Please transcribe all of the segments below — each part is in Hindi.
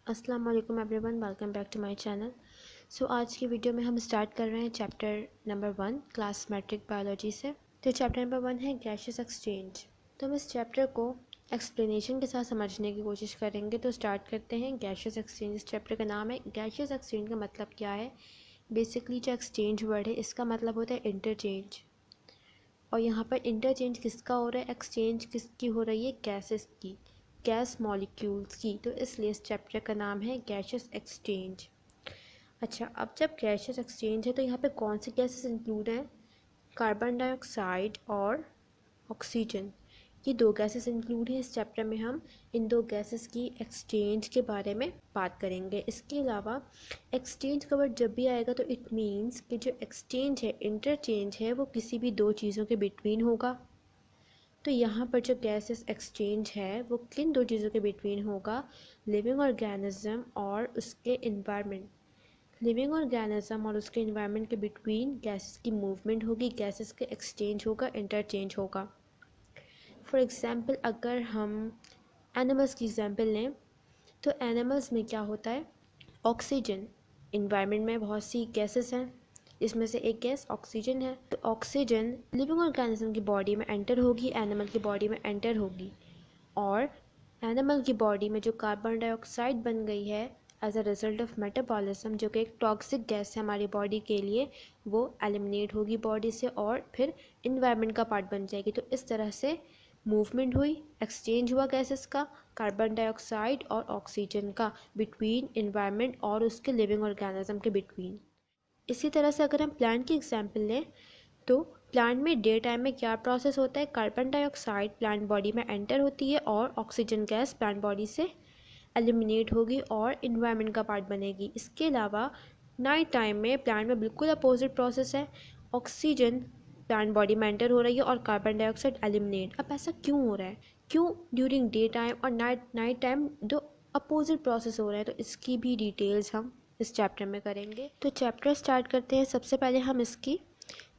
अस्सलाम वालेकुम everyone, welcome back to my channel. आज की वीडियो में हम स्टार्ट कर रहे हैं chapter number 1 class matric biology से। तो चैप्टर नंबर 1 है गैसियस एक्सचेंज। तो हम इस चैप्टर को एक्सप्लेनेशन के साथ समझने की कोशिश करेंगे। तो स्टार्ट करते हैं। गैसियस एक्सचेंज इस चैप्टर का नाम है। गैसियस एक्सचेंज का मतलब क्या है? बेसिकली जो एक्सचेंज वर्ड है इसका मतलब होता है इंटरचेंज। और यहाँ पर इंटरचेंज किसका हो रहा है? एक्सचेंज किसकी हो रही है? गैसेस की, गैस मॉलिक्यूल्स की। तो इसलिए इस चैप्टर का नाम है गैसियस एक्सचेंज। अच्छा, अब जब गैसियस एक्सचेंज है तो यहाँ पे कौन सी गैसेस इंक्लूड हैं? कार्बन डाइऑक्साइड और ऑक्सीजन, ये दो गैसेस इंक्लूड हैं। इस चैप्टर में हम इन दो गैसेस की एक्सचेंज के बारे में बात करेंगे। इसके अलावा एक्सचेंज का वर्ड जब भी आएगा तो इट मीन्स कि जो एक्सचेंज है, इंटरचेंज है, वो किसी भी दो चीज़ों के बिटवीन होगा। तो यहाँ पर जो गैसेस एक्सचेंज है वो किन दो चीज़ों के बिटवीन होगा? लिविंग ऑर्गेनिज्म और उसके इन्वायरमेंट। लिविंग ऑर्गेनिज्म और उसके इन्वायरमेंट के बिटवीन गैसेस की मूवमेंट होगी, गैसेस के एक्सचेंज होगा, इंटरचेंज होगा। फॉर एग्ज़ाम्पल अगर हम एनिमल्स की एग्ज़ाम्पल लें तो एनिमल्स में क्या होता है? ऑक्सीजन। इन्वायरमेंट में बहुत सी गैसेस हैं, इसमें से एक गैस ऑक्सीजन है। तो ऑक्सीजन लिविंग ऑर्गेनिज्म की बॉडी में एंटर होगी, एनिमल की बॉडी में एंटर होगी। और एनिमल की बॉडी में जो कार्बन डाइऑक्साइड बन गई है as a result of metabolism, जो कि एक टॉक्सिक गैस है हमारी बॉडी के लिए, वो एलिमिनेट होगी बॉडी से और फिर इन्वायरमेंट का पार्ट बन जाएगी। तो इस तरह से मूवमेंट हुई, एक्सचेंज हुआ गैसेस का, कार्बन डाइऑक्साइड और ऑक्सीजन का बिटवीन इन्वायरमेंट और उसके लिविंग ऑर्गेनिज्म के बिटवीन। इसी तरह से अगर हम प्लांट की एग्जांपल लें तो प्लांट में डे टाइम में क्या प्रोसेस होता है? कार्बन डाइऑक्साइड प्लांट बॉडी में एंटर होती है और ऑक्सीजन गैस प्लांट बॉडी से एलिमिनेट होगी और इन्वायरमेंट का पार्ट बनेगी। इसके अलावा नाइट टाइम में प्लांट में बिल्कुल अपोजिट प्रोसेस है। ऑक्सीजन प्लांट बॉडी में एंटर हो रही है और कार्बन डाइऑक्साइड एलिमिनेट। अब ऐसा क्यों हो रहा है? क्यों ड्यूरिंग डे टाइम और नाइट टाइम दो अपोजिट प्रोसेस हो रहे हैं? तो इसकी भी डिटेल्स हम इस चैप्टर में करेंगे। तो चैप्टर स्टार्ट करते हैं। सबसे पहले हम इसकी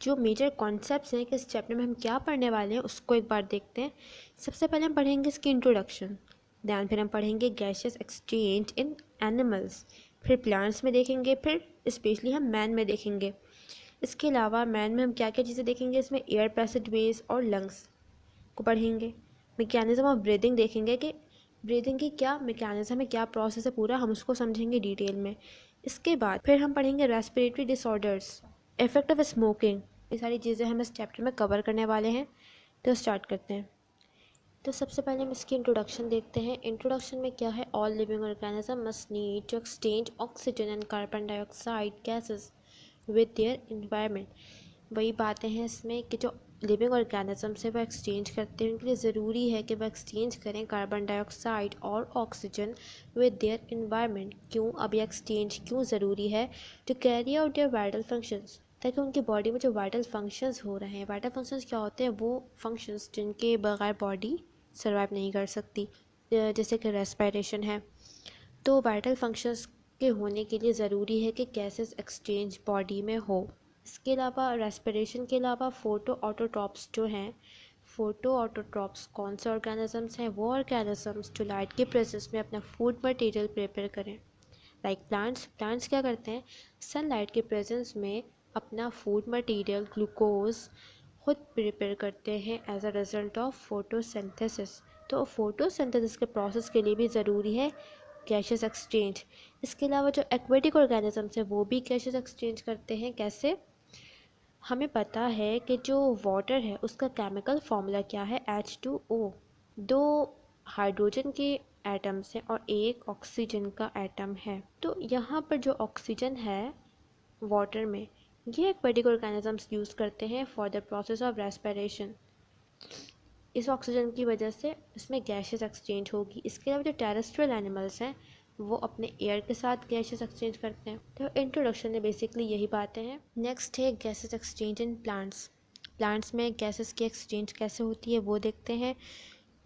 जो मेजर कॉन्सेप्ट्स हैं कि इस चैप्टर में हम क्या पढ़ने वाले हैं उसको एक बार देखते हैं। सबसे पहले हम पढ़ेंगे इसकी इंट्रोडक्शन, ध्यान फिर हम पढ़ेंगे गैसियस एक्सचेंज इन एनिमल्स, फिर प्लांट्स में देखेंगे, फिर स्पेशली हम मैन में देखेंगे। इसके अलावा मैन में हम क्या क्या चीज़ें देखेंगे? इसमें एयर पैसेजवेज और लंग्स को पढ़ेंगे। मैकेनिज्म ऑफ ब्रीदिंग देखेंगे कि ब्रीदिंग की क्या मैकेनिज्म है, क्या प्रोसेस है पूरा, हम उसको समझेंगे डिटेल में। इसके बाद फिर हम पढ़ेंगे respiratory disorders, effect of smoking. ये सारी चीज़ें हम इस चैप्टर में कवर करने वाले हैं। तो स्टार्ट करते हैं। तो सबसे पहले हम इसकी इंट्रोडक्शन देखते हैं। इंट्रोडक्शन में क्या है? All living organism must need to exchange oxygen and carbon dioxide gases with their environment. वही बातें हैं इसमें कि जो लिविंग ऑर्गेनिजम्स है वो एक्सचेंज करते हैं, उनके लिए ज़रूरी है कि वह एक्सचेंज करें कार्बन डाइऑक्साइड और ऑक्सीजन विद देयर इन्वायरमेंट। क्यों? अब ये एक्सचेंज क्यों ज़रूरी है? To carry out their vital functions, ताकि उनकी बॉडी में जो वाइटल फंक्शंस हो रहे हैं, वाइटल फंक्शंस क्या होते हैं? वो फंक्शंस जिनके बगैर बॉडी सर्वाइव नहीं कर सकती, जैसे कि रेस्पिरेशन है। तो वाइटल फंक्शंस के होने के लिए ज़रूरी है कि गैसेस एक्सचेंज बॉडी में हो। इसके अलावा रेस्पिरेशन के अलावा फोटो ऑटोट्रॉप्स जो हैं, फोटो ऑटोट्रॉप्स कौन से ऑर्गेनिजम्स हैं? वो ऑर्गेनिजम्स जो लाइट के प्रेजेंस में अपना फूड मटेरियल प्रिपेयर करें। लाइक प्लांट्स क्या करते हैं? सनलाइट के प्रेजेंस में अपना फूड मटेरियल ग्लूकोज खुद प्रिपेयर करते हैं as a result of photosynthesis. तो फोटोसिंथेसिस के प्रोसेस के लिए भी ज़रूरी है गैसेस एक्सचेंज। इसके अलावा जो एक्वेटिक ऑर्गेनिजम्स हैं वो भी गैसेस एक्सचेंज करते हैं। कैसे? हमें पता है कि जो वाटर है उसका केमिकल फार्मूला क्या है? H2O। दो हाइड्रोजन के एटम्स हैं और एक ऑक्सीजन का एटम है। तो यहाँ पर जो ऑक्सीजन है वाटर में, ये एक्वेटिक ऑर्गेनिजम्स यूज़ करते हैं for the process of respiration. इस ऑक्सीजन की वजह से इसमें गैसेस एक्सचेंज होगी। इसके अलावा जो टेरेस्ट्रियल एनिमल्स हैं वो अपने एयर के साथ गैसेस एक्सचेंज करते हैं। तो इंट्रोडक्शन में बेसिकली यही बातें हैं। नेक्स्ट है gases exchange in plants. Plants में गैसेस की एक्सचेंज कैसे होती है वो देखते हैं।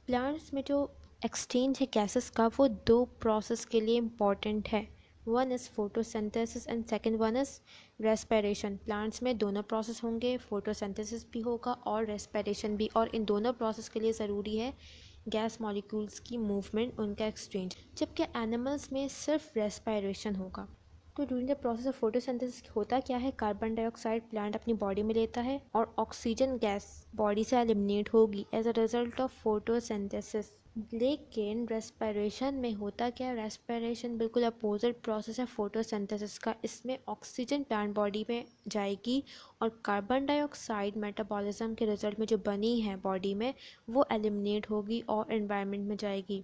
प्लांट्स में जो एक्सचेंज है गैसेस का वो दो प्रोसेस के लिए इम्पॉर्टेंट है। One is photosynthesis and second one is respiration. Plants में दोनों प्रोसेस होंगे, फोटोसिंथेसिस भी होगा और रेस्पिरेशन भी। और इन दोनों प्रोसेस के लिए ज़रूरी है गैस मॉलिक्यूल्स की मूवमेंट, उनका एक्सचेंज, जबकि एनिमल्स में सिर्फ रेस्पिरेशन होगा। तो during the process of photosynthesis होता क्या है, कार्बन डाइऑक्साइड प्लांट अपनी बॉडी में लेता है और ऑक्सीजन गैस बॉडी से एलिमिनेट होगी as a result of photosynthesis. लेकिन रेस्पिरेशन में होता क्या है, रेस्पिरेशन बिल्कुल अपोजिट प्रोसेस है फोटोसिंथेसिस का। इसमें ऑक्सीजन प्लांट बॉडी में जाएगी और कार्बन डाइऑक्साइड मेटाबॉलिज्म के रिजल्ट में जो बनी है बॉडी में वो एलिमिनेट होगी और एनवायरनमेंट में जाएगी।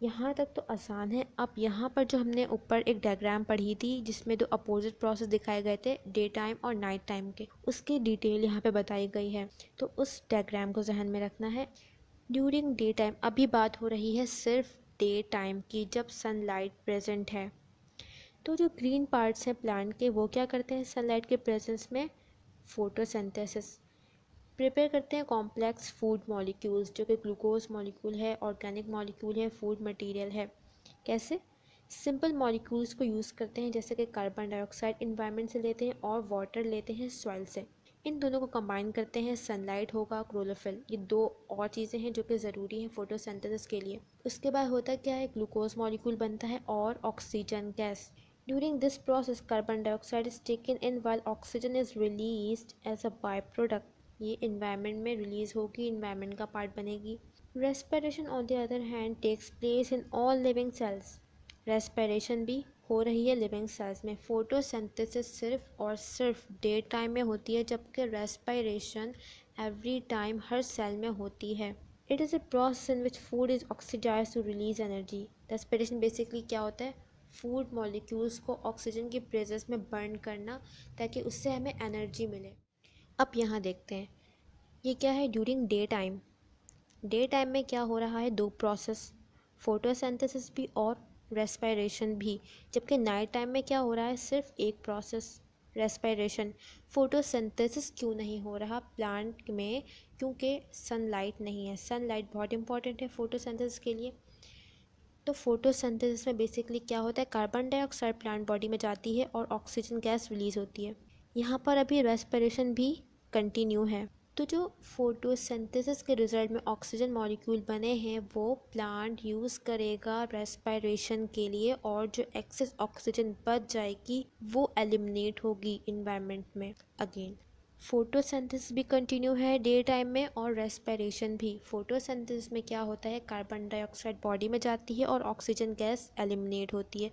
यहाँ तक तो आसान है। अब यहाँ पर जो हमने ऊपर एक डायग्राम पढ़ी थी जिसमें दो अपोजिट प्रोसेस दिखाए गए थे, डे टाइम और नाइट टाइम के, उसकी डिटेल यहाँ पे बताई गई है। तो उस डायग्राम को जहन में रखना है। ड्यूरिंग डे टाइम, अभी बात हो रही है सिर्फ डे टाइम की, जब सनलाइट प्रेजेंट है। तो जो ग्रीन पार्ट्स हैं प्लांट के वो क्या करते हैं सनलाइट के प्रेजेंस में, फोटोसिंथेसिस प्रिपेयर करते हैं कॉम्प्लेक्स फूड मॉलिक्यूल्स, जो कि ग्लूकोज मॉलिक्यूल है, ऑर्गेनिक मॉलिक्यूल है, फूड मटेरियल है। कैसे, सिंपल मॉलिक्यूल्स को यूज़ करते हैं, जैसे कि कार्बन डाइऑक्साइड इन्वायरमेंट से लेते हैं और वाटर लेते हैं सॉइल से। इन दोनों को कंबाइन करते हैं, सनलाइट होगा, क्लोरोफिल, ये दो और चीज़ें हैं जो कि ज़रूरी हैं फोटोसिंथेसिस के लिए। उसके बाद होता क्या है, ग्लूकोज मॉलिक्यूल बनता है और oxygen gas. During this process, carbon dioxide is taken in while oxygen is released as a byproduct. ये इन्वायरमेंट में रिलीज होगी, इन्वायरमेंट का पार्ट बनेगी। Respiration on the other hand takes place in all living cells. Respiration भी हो रही है लिविंग सेल्स में। फोटोसिंथेसिस सिर्फ और सिर्फ डे टाइम में होती है, जबकि रेस्पिरेशन एवरी टाइम हर सेल में होती है। It is a process in which food is oxidize to release energy. Respiration basically क्या होता है, फूड मॉलिक्यूल्स को ऑक्सीजन की प्रेजेंस में बर्न करना ताकि उससे हमें एनर्जी मिले। अब यहाँ देखते हैं ये क्या है during day time. Day time में क्या हो रहा है, दो प्रोसेस, फोटोसिंथेसिस भी और रेस्पिरेशन भी, जबकि नाइट टाइम में क्या हो रहा है, सिर्फ एक प्रोसेस, रेस्पिरेशन। फोटोसिंथेसिस क्यों नहीं हो रहा प्लांट में, क्योंकि सनलाइट नहीं है। सनलाइट बहुत इंपॉर्टेंट है फोटोसिंथेसिस के लिए। तो फोटोसिंथेसिस में बेसिकली क्या होता है, कार्बन डाइऑक्साइड प्लांट बॉडी में जाती है और ऑक्सीजन गैस रिलीज होती है। यहाँ पर अभी रेस्पिरेशन भी कंटिन्यू है। तो जो फोटोसिंथेसिस के रिजल्ट में ऑक्सीजन मॉलिक्यूल बने हैं वो प्लांट यूज़ करेगा रेस्पिरेशन के लिए, और जो एक्सेस ऑक्सीजन बच जाएगी वो एलिमिनेट होगी इन्वायरमेंट में। अगेन फोटोसिंथेसिस भी कंटिन्यू है डे टाइम में और रेस्पिरेशन भी। फोटोसिंथेसिस में क्या होता है, कार्बन डाइऑक्साइड बॉडी में जाती है और ऑक्सीजन गैस एलिमिनेट होती है।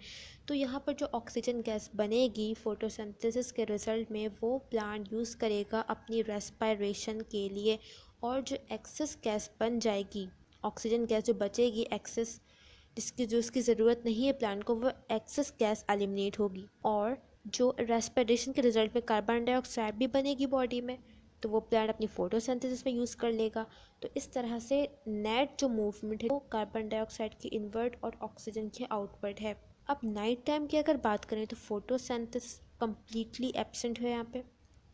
तो यहाँ पर जो ऑक्सीजन गैस बनेगी फोटोसिंथेसिस के रिजल्ट में वो प्लांट यूज़ करेगा अपनी रेस्पिरेशन के लिए, और जो एक्सेस गैस बन जाएगी, ऑक्सीजन गैस जो बचेगी एक्सेस, जो उसकी ज़रूरत नहीं है प्लांट को, वो एक्सेस गैस एलिमिनेट होगी। और जो रेस्पिरेशन के रिजल्ट में कार्बन डाइऑक्साइड भी बनेगी बॉडी में, तो वो प्लांट अपनी फोटोसिंथेसिस में यूज़ कर लेगा। तो इस तरह से नेट जो मूवमेंट है वो कार्बन डाइऑक्साइड की इनवर्ट और ऑक्सीजन की आउटवर्ड है। अब नाइट टाइम की अगर बात करें तो फोटोसिंथेसिस कम्प्लीटली एब्सेंट है यहाँ पे।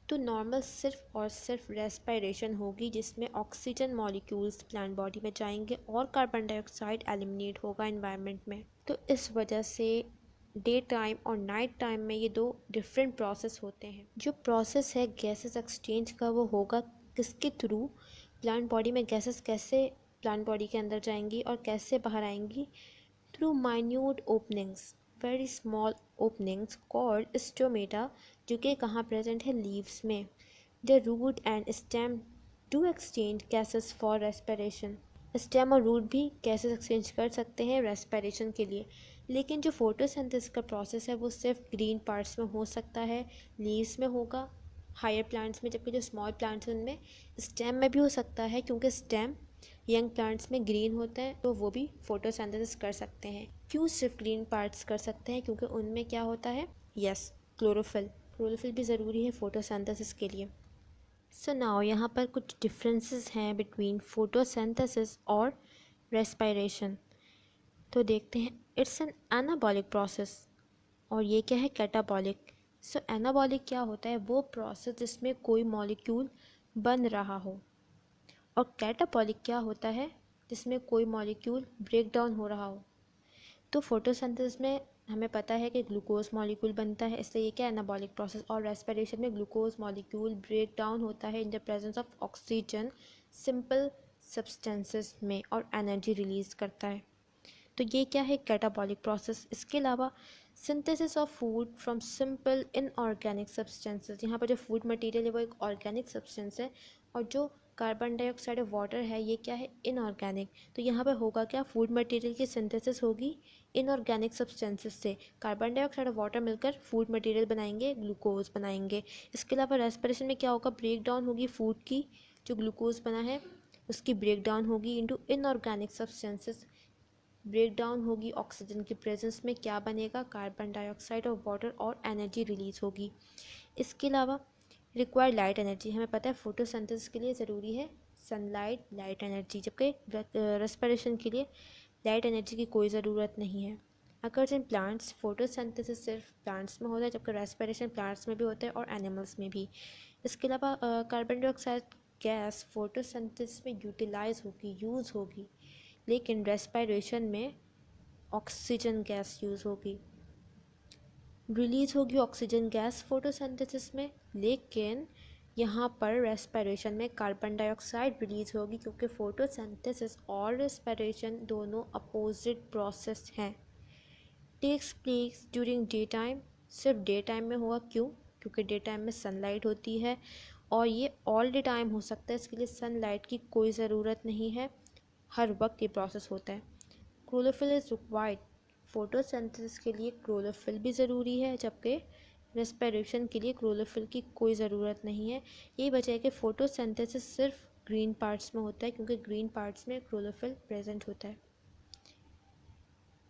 तो नॉर्मल सिर्फ और सिर्फ रेस्पिरेशन होगी, जिसमें ऑक्सीजन मॉलिक्यूल्स प्लांट बॉडी में जाएंगे और कार्बन डाइऑक्साइड एलिमिनेट होगा एनवायरनमेंट में। तो इस वजह से डे टाइम और नाइट टाइम में ये दो डिफरेंट प्रोसेस होते हैं। जो प्रोसेस है गैसेस एक्सचेंज का वो होगा किसके थ्रू, प्लांट बॉडी में गैसेस कैसे प्लांट बॉडी के अंदर जाएंगी और कैसे बाहर आएंगी, through minute openings, very small openings called stomata, जो कि कहाँ प्रेजेंट है, लीव्स में। The root and stem do exchange gases for respiration. Stem और रूट भी गैसेस एक्सचेंज कर सकते हैं रेस्पिरेशन के लिए। लेकिन जो फोटोसिंथेसिस का प्रोसेस है वो सिर्फ ग्रीन पार्ट्स में हो सकता है, लीव्स में होगा, हायर प्लांट्स में, जबकि जो स्मॉल प्लांट्स हैं उनमें स्टेम में भी हो सकता है, क्योंकि स्टेम यंग प्लांट्स में ग्रीन होते हैं तो वो भी फोटोसिंथेसिस कर सकते हैं। क्यों सिर्फ ग्रीन पार्ट्स कर सकते हैं, क्योंकि उनमें क्या होता है, यस, क्लोरोफिल। क्लोरोफिल भी ज़रूरी है फोटोसिंथेसिस के लिए। सो नाउ यहाँ पर कुछ डिफरेंसेस हैं बिटवीन फोटोसिंथेसिस और रेस्पिरेशन। तो देखते हैं, इट्स एन एनाबॉलिक प्रोसेस, और ये क्या है, कैटाबॉलिक। सो एनाबॉलिक क्या होता है, वो प्रोसेस जिसमें कोई मॉलिक्यूल बन रहा हो, और कैटाबॉलिक क्या होता है, जिसमें कोई मॉलिक्यूल ब्रेक डाउन हो रहा हो। तो फोटोसिंथेसिस में हमें पता है कि ग्लूकोज मॉलिक्यूल बनता है, इसलिए ये क्या, एनाबॉलिक प्रोसेस। और रेस्पिरेशन में ग्लूकोज मॉलिक्यूल ब्रेक डाउन होता है in the presence of oxygen, simple substances में और एनर्जी रिलीज़ करता है। तो ये क्या है, कैटाबॉलिक प्रोसेस। इसके अलावा synthesis of food from simple inorganic substances, यहाँ पर जो फूड मटेरियल है वो एक ऑर्गेनिक सब्सटेंस है और जो कार्बन डाइऑक्साइड और वाटर है ये क्या है, इनऑर्गेनिक। तो यहाँ पर होगा क्या, फूड मटेरियल की सिंथेसिस होगी इनऑर्गेनिक सब्सटेंसेस से। कार्बन डाइऑक्साइड और वाटर मिलकर फूड मटेरियल बनाएंगे, ग्लूकोज बनाएंगे। इसके अलावा रेस्पिरेशन में क्या होगा, ब्रेक डाउन होगी फूड की, जो ग्लूकोज बना है उसकी ब्रेक डाउन होगी into inorganic substances. Break down होगी ऑक्सीजन की प्रेजेंस में, क्या बनेगा, कार्बन डाइऑक्साइड और वाटर, और एनर्जी रिलीज होगी। इसके अलावा रिक्वायर्ड लाइट एनर्जी, हमें पता है फोटोसिंथेसिस के लिए ज़रूरी है सनलाइट, लाइट एनर्जी, जबकि रेस्पिरेशन के लिए लाइट एनर्जी की कोई ज़रूरत नहीं है। अकर्स इन प्लांट्स, फोटोसिंथेसिस सिर्फ प्लांट्स में होता है जबकि रेस्पिरेशन प्लांट्स में भी होता है और एनिमल्स में भी। इसके अलावा कार्बन डाइऑक्साइड गैस फोटोसिंथेसिस में यूटिलाइज होगी, यूज़ होगी, लेकिन रेस्पिरेशन में ऑक्सीजन गैस यूज़ होगी। रिलीज होगी ऑक्सीजन गैस फोटोसिंथेसिस में, लेकिन यहाँ पर रेस्पिरेशन में कार्बन डाइऑक्साइड रिलीज होगी, क्योंकि फोटोसिंथेसिस और रेस्पिरेशन दोनों अपोजिट प्रोसेस हैं। Takes place during day time, सिर्फ डे टाइम में होगा, क्यों, क्योंकि डे टाइम में सनलाइट होती है और ये ऑल डे टाइम हो सकता है, इसके लिए सनलाइट की कोई ज़रूरत नहीं है, हर वक्त ये प्रोसेस होता है। क्लोरोफिल इज़ रिक्वायर्ड, फोटोसिंथेसिस के लिए क्लोरोफिल भी ज़रूरी है जबकि रेस्पिरेशन के लिए क्लोरोफिल की कोई ज़रूरत नहीं है। यही वजह है कि फोटोसिंथेसिस सिर्फ ग्रीन पार्ट्स में होता है, क्योंकि ग्रीन पार्ट्स में क्लोरोफिल प्रेजेंट होता है।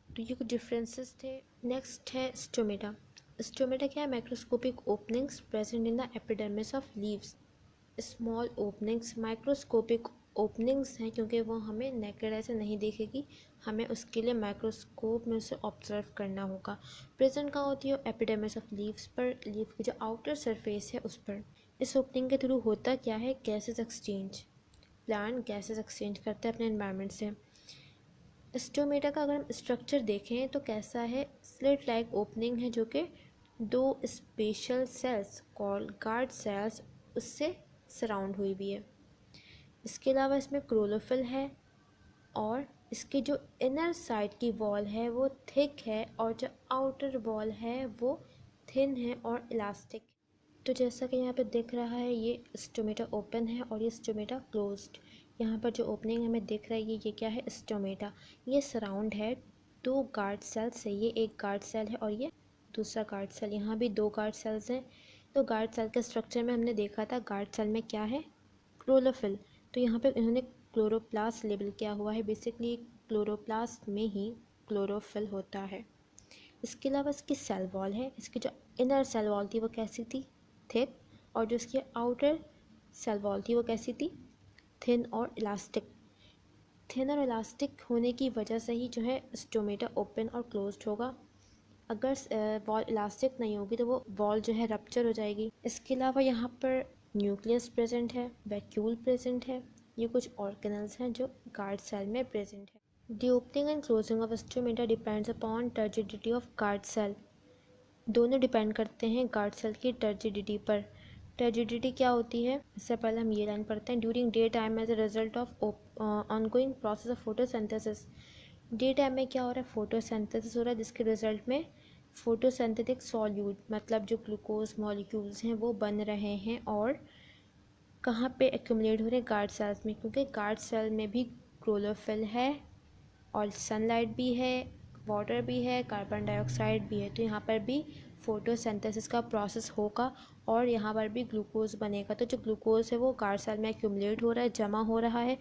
तो ये कुछ डिफरेंसेस थे। नेक्स्ट है स्टोमेटा। स्टोमेटा क्या है, microscopic openings present in the epidermis of leaves. Small openings, microscopic openings हैं क्योंकि वो हमें नेकेड ऐसे नहीं दिखेगी, हमें उसके लिए माइक्रोस्कोप में उसे ऑब्जर्व करना होगा। प्रेजेंट कहाँ होती है, एपिडर्मिस ऑफ लीव्स पर, लीफ की जो आउटर सरफेस है उस पर। इस ओपनिंग के थ्रू होता क्या है, gases exchange, plant gases exchange करता है अपने एनवायरनमेंट से। स्टोमेटा का अगर हम स्ट्रक्चर देखें तो कैसा है, स्लिट लाइक ओपनिंग है जो कि दो special cells called guard cells उससे सराउंड हुई भी है। इसके अलावा इसमें क्लोरोफिल है और इसकी जो इनर साइड की वॉल है वो थिक है और जो आउटर वॉल है वो थिन है और इलास्टिक। तो जैसा कि यहाँ पे दिख रहा है ये स्टोमेटा ओपन है और ये स्टोमेटा क्लोज्ड। यहाँ पर जो ओपनिंग हमें दिख रहा है ये क्या है, स्टोमेटा। ये सराउंड है दो गार्ड सेल से, ये एक गार्ड सेल है और ये दूसरा गार्ड सेल, यहाँ भी दो गार्ड सेल्स हैं। तो गार्ड सेल के स्ट्रक्चर में हमने देखा था गार्ड सेल में क्या है, क्लोरोफिल। तो यहाँ पे इन्होंने क्लोरोप्लास्ट लेबल किया हुआ है, बेसिकली क्लोरोप्लास्ट में ही क्लोरोफिल होता है। इसके अलावा इसकी सेल वॉल है, इसकी जो इनर सेल वॉल थी वो कैसी थी, थिक, और जो इसकी आउटर सेल वॉल थी वो कैसी थी, थिन और इलास्टिक। थिन और इलास्टिक होने की वजह से ही जो है स्टोमेटा ओपन और क्लोज्ड होगा। अगर वॉल इलास्टिक नहीं होगी तो वो वॉल जो है रप्चर हो जाएगी। इसके अलावा यहाँ पर न्यूक्लियस प्रेजेंट है, वैक्यूल प्रेजेंट है, ये कुछ ऑर्गेनल्स हैं जो गार्ड सेल में प्रेजेंट है। The opening and closing of stomata depends upon turgidity of guard cell। दोनों डिपेंड करते हैं गार्ड सेल की टर्जिडिटी पर। टर्जिडिटी क्या होती है, इससे पहले हम ये लाइन पढ़ते हैं। During day time as a result of ongoing process of photosynthesis. Day time में क्या हो रहा है, फोटोसिंथेसिस हो रहा है जिसके रिजल्ट में फोटोसिंथेटिक सॉल्यूट मतलब जो ग्लूकोज मॉलिक्यूल्स हैं वो बन रहे हैं और कहाँ पे एक्यूमुलेट हो रहे हैं, गार्ड सेल्स में, क्योंकि गार्ड सेल में भी क्लोरोफिल है और सनलाइट भी है, वाटर भी है, कार्बन डाइऑक्साइड भी है। तो यहाँ पर भी फोटोसिंथेसिस का प्रोसेस होगा और यहाँ पर भी ग्लूकोज बनेगा। तो जो ग्लूकोज है वो गार्ड सेल में एक्यूमुलेट हो रहा है, जमा हो रहा है।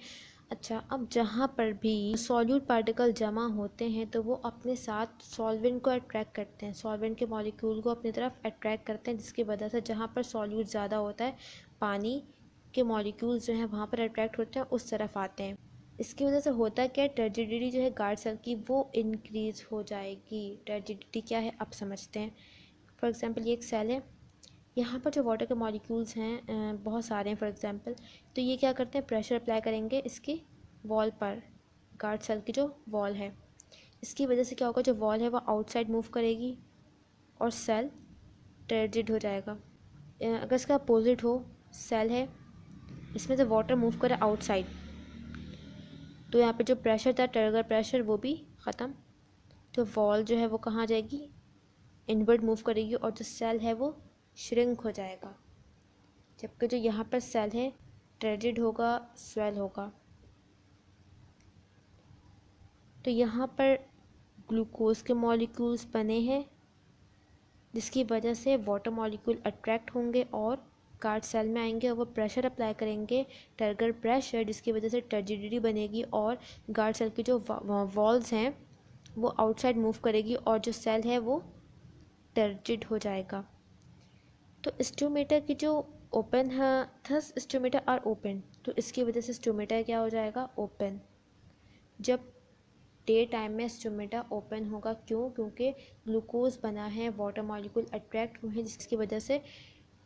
अच्छा, अब जहाँ पर भी सॉल्यूट पार्टिकल जमा होते हैं तो वो अपने साथ सॉल्वेंट को अट्रैक्ट करते हैं, सॉल्वेंट के मॉलिक्यूल को अपनी तरफ अट्रैक्ट करते हैं, जिसकी वजह से जहाँ पर सॉल्यूट ज़्यादा होता है पानी के मॉलिक्यूल्स जो हैं वहाँ पर अट्रैक्ट होते हैं, उस तरफ आते हैं। इसकी वजह से होता क्या है, टर्जिडिटी जो है गार्ड सेल की वो इंक्रीज़ हो जाएगी। टर्जिडिटी क्या है अब समझते हैं। फॉर एग्जांपल ये एक सेल है, यहाँ पर जो वाटर के मॉलिक्यूल्स हैं बहुत सारे हैं फॉर एग्जांपल, तो ये क्या करते हैं, प्रेशर अप्लाई करेंगे इसकी वॉल पर, गार्ड सेल की जो वॉल है। इसकी वजह से क्या होगा, जो वॉल है वो आउटसाइड मूव करेगी और सेल टर्जिड हो जाएगा। अगर इसका अपोजिट हो, सेल है इसमें से वाटर मूव करे आउटसाइड, तो यहाँ पे जो प्रेशर था टर्गर प्रेशर वो भी ख़त्म। तो वॉल जो है वो कहाँ जाएगी, इनवर्ड मूव करेगी और जो सेल है वो श्रिंक हो जाएगा, जबकि जो यहाँ पर सेल है टर्जिड होगा, स्वेल होगा। तो यहाँ पर ग्लूकोज के मॉलिक्यूल्स बने हैं जिसकी वजह से वाटर मॉलिक्यूल अट्रैक्ट होंगे और गार्ड सेल में आएंगे और वो प्रेशर अप्लाई करेंगे, टर्गर प्रेशर, जिसकी वजह से टर्जिडिटी बनेगी और गार्ड सेल की जो वॉल्स हैं वो आउटसाइड मूव करेगी और जो सेल है वो टर्जिड हो जाएगा। तो स्टोमेटा की जो ओपन है, थस स्टोमेटा आर ओपन, तो इसकी वजह से स्टोमेटा क्या हो जाएगा, ओपन। जब डे टाइम में स्टोमेटा ओपन होगा, क्यों, क्योंकि ग्लूकोज बना है, वाटर मॉलिक्यूल अट्रैक्ट हुए हैं जिसकी वजह से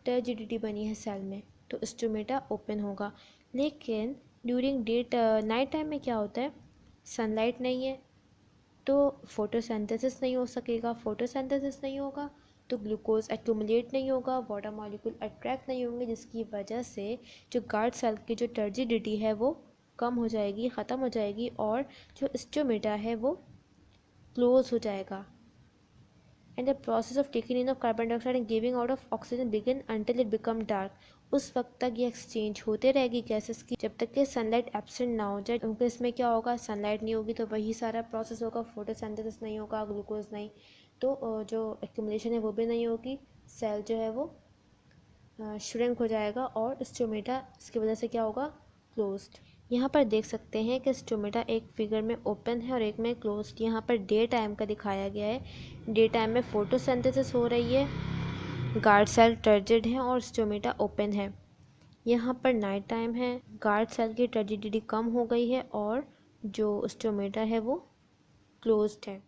टर्जिडिटी बनी है सेल में, तो स्टोमेटा ओपन होगा। लेकिन ड्यूरिंग नाइट टाइम में क्या होता है, सनलाइट नहीं है तो फोटोसिंथेसिस नहीं हो सकेगा, फोटोसिंथेसिस नहीं होगा तो ग्लूकोज एक्यूमुलेट नहीं होगा, वाटर मॉलिक्यूल अट्रैक्ट नहीं होंगे, जिसकी वजह से जो गार्ड सेल की जो टर्जिडिटी है वो कम हो जाएगी, ख़त्म हो जाएगी और जो स्टोमेटा है वो क्लोज हो जाएगा। And the process of taking in of carbon dioxide and giving out of oxygen begin until it become dark. उस वक्त तक ये एक्सचेंज होते रहेगी गैसेस की जब तक कि सनलाइट एब्सेंट ना हो जाए, क्योंकि इसमें क्या होगा, सनलाइट नहीं होगी तो वही सारा प्रोसेस होगा, फोटोसिंथेसिस नहीं होगा, ग्लूकोज नहीं, तो जो एक्यूमुलेशन है वो भी नहीं होगी, सेल जो है वो श्रिंक हो जाएगा और स्टोमेटा इसकी वजह से क्या होगा, क्लोज्ड। यहाँ पर देख सकते हैं कि स्टोमेटा एक फिगर में ओपन है और एक में क्लोज्ड। यहाँ पर डे टाइम का दिखाया गया है, डे टाइम में फोटोसिंथेसिस हो रही है, गार्ड सेल टर्जिड है और स्टोमेटा ओपन है। यहाँ पर नाइट टाइम है, गार्ड सेल की टर्जिडिटी कम हो गई है और जो स्टोमेटा है वो क्लोज्ड है।